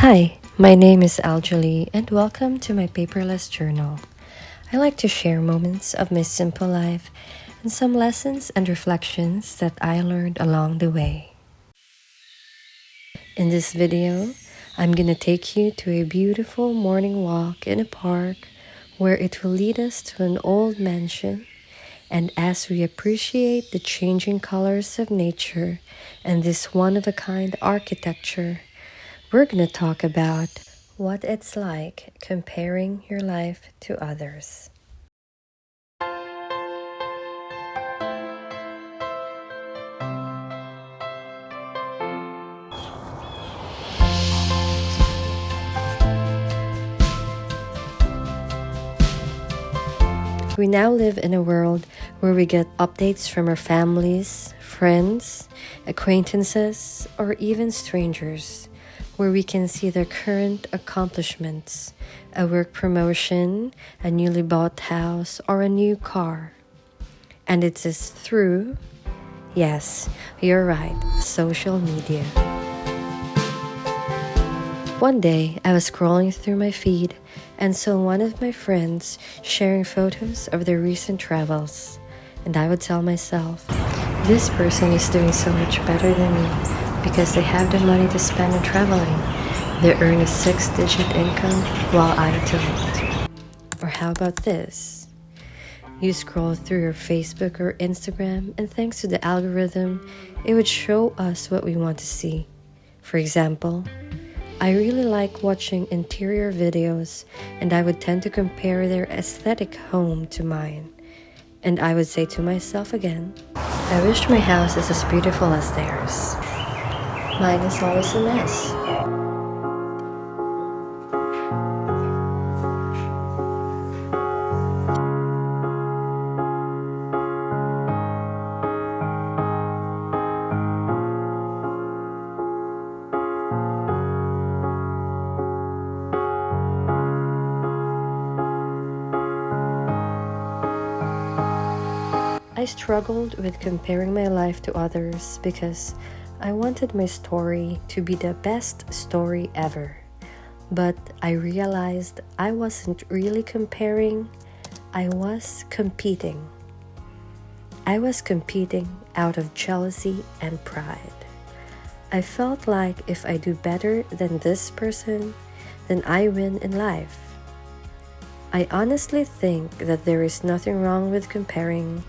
Hi, my name is Aljali and welcome to my paperless journal. I like to share moments of my simple life and some lessons and reflections that I learned along the way. In this video, I'm gonna take you to a beautiful morning walk in a park where it will lead us to an old mansion. And as we appreciate the changing colors of nature and this one-of-a-kind architecture, we're going to talk about what it's like comparing your life to others. We now live in a world where we get updates from our families, friends, acquaintances, or even strangers, where we can see their current accomplishments, a work promotion, a newly bought house, or a new car. And it is through, yes, you're right, social media. One day, I was scrolling through my feed and saw one of my friends sharing photos of their recent travels. And I would tell myself, this person is doing so much better than me because they have the money to spend on traveling. They earn a 6-digit income while I don't. Or how about this? You scroll through your Facebook or Instagram, and thanks to the algorithm, it would show us what we want to see. For example, I really like watching interior videos, and I would tend to compare their aesthetic home to mine. And I would say to myself again, I wish my house is as beautiful as theirs. Mine is always a mess. I struggled with comparing my life to others because I wanted my story to be the best story ever. But I realized I wasn't really comparing, I was competing. I was competing out of jealousy and pride. I felt like if I do better than this person, then I win in life. I honestly think that there is nothing wrong with comparing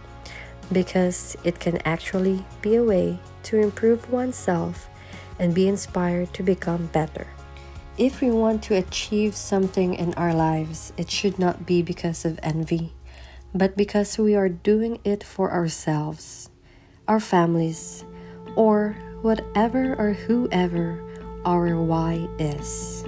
because it can actually be a way to improve oneself and be inspired to become better. If we want to achieve something in our lives, it should not be because of envy, but because we are doing it for ourselves, our families, or whatever or whoever our why is.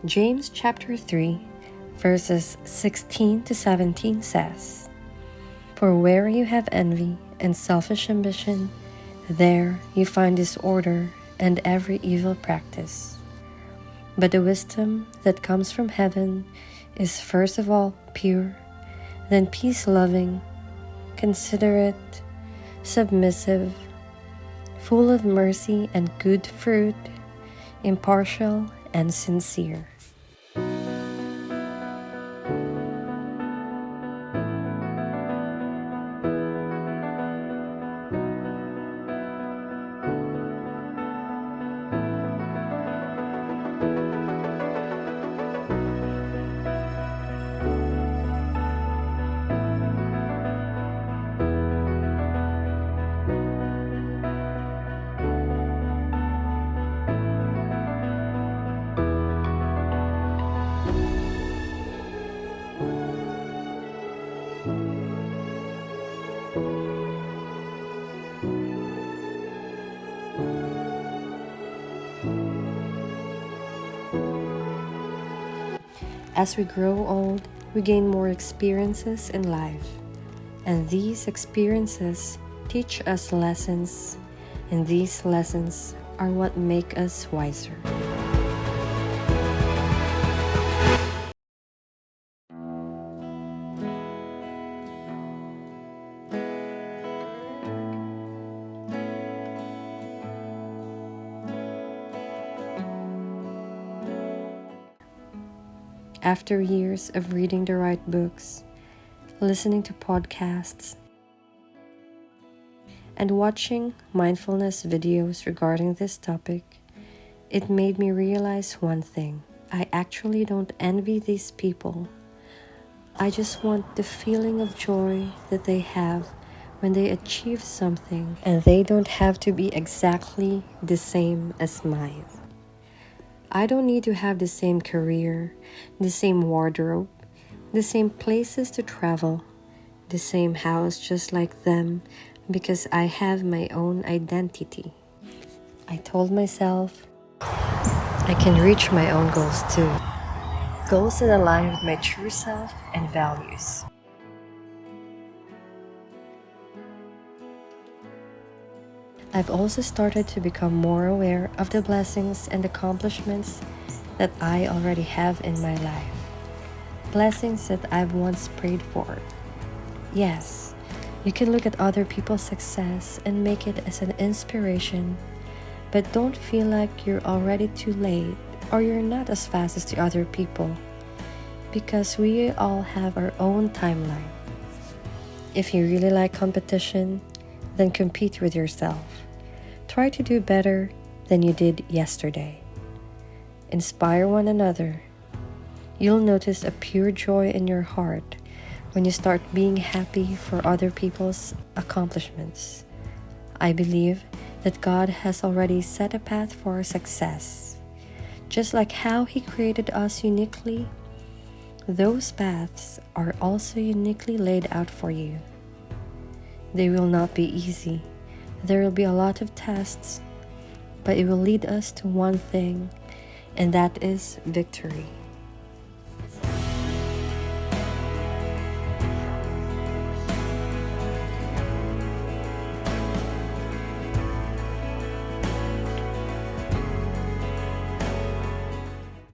James chapter 3, verses 16 to 17 says, For where you have envy and selfish ambition, there you find disorder and every evil practice. But the wisdom that comes from heaven is first of all pure, then peace-loving, considerate, submissive, full of mercy and good fruit, impartial and sincere. As we grow old, we gain more experiences in life, and these experiences teach us lessons, and these lessons are what make us wiser. After years of reading the right books, listening to podcasts, and watching mindfulness videos regarding this topic, it made me realize one thing. I actually don't envy these people. I just want the feeling of joy that they have when they achieve something, and they don't have to be exactly the same as mine. I don't need to have the same career, the same wardrobe, the same places to travel, the same house just like them, because I have my own identity. I told myself I can reach my own goals too. Goals that align with my true self and values. I've also started to become more aware of the blessings and accomplishments that I already have in my life. Blessings that I've once prayed for. Yes, you can look at other people's success and make it as an inspiration, but don't feel like you're already too late or you're not as fast as the other people, because we all have our own timeline. If you really like competition, then compete with yourself. Try to do better than you did yesterday. Inspire one another. You'll notice a pure joy in your heart when you start being happy for other people's accomplishments. I believe that God has already set a path for our success. Just like how He created us uniquely, those paths are also uniquely laid out for you. They will not be easy. There will be a lot of tests, but it will lead us to one thing, and that is victory.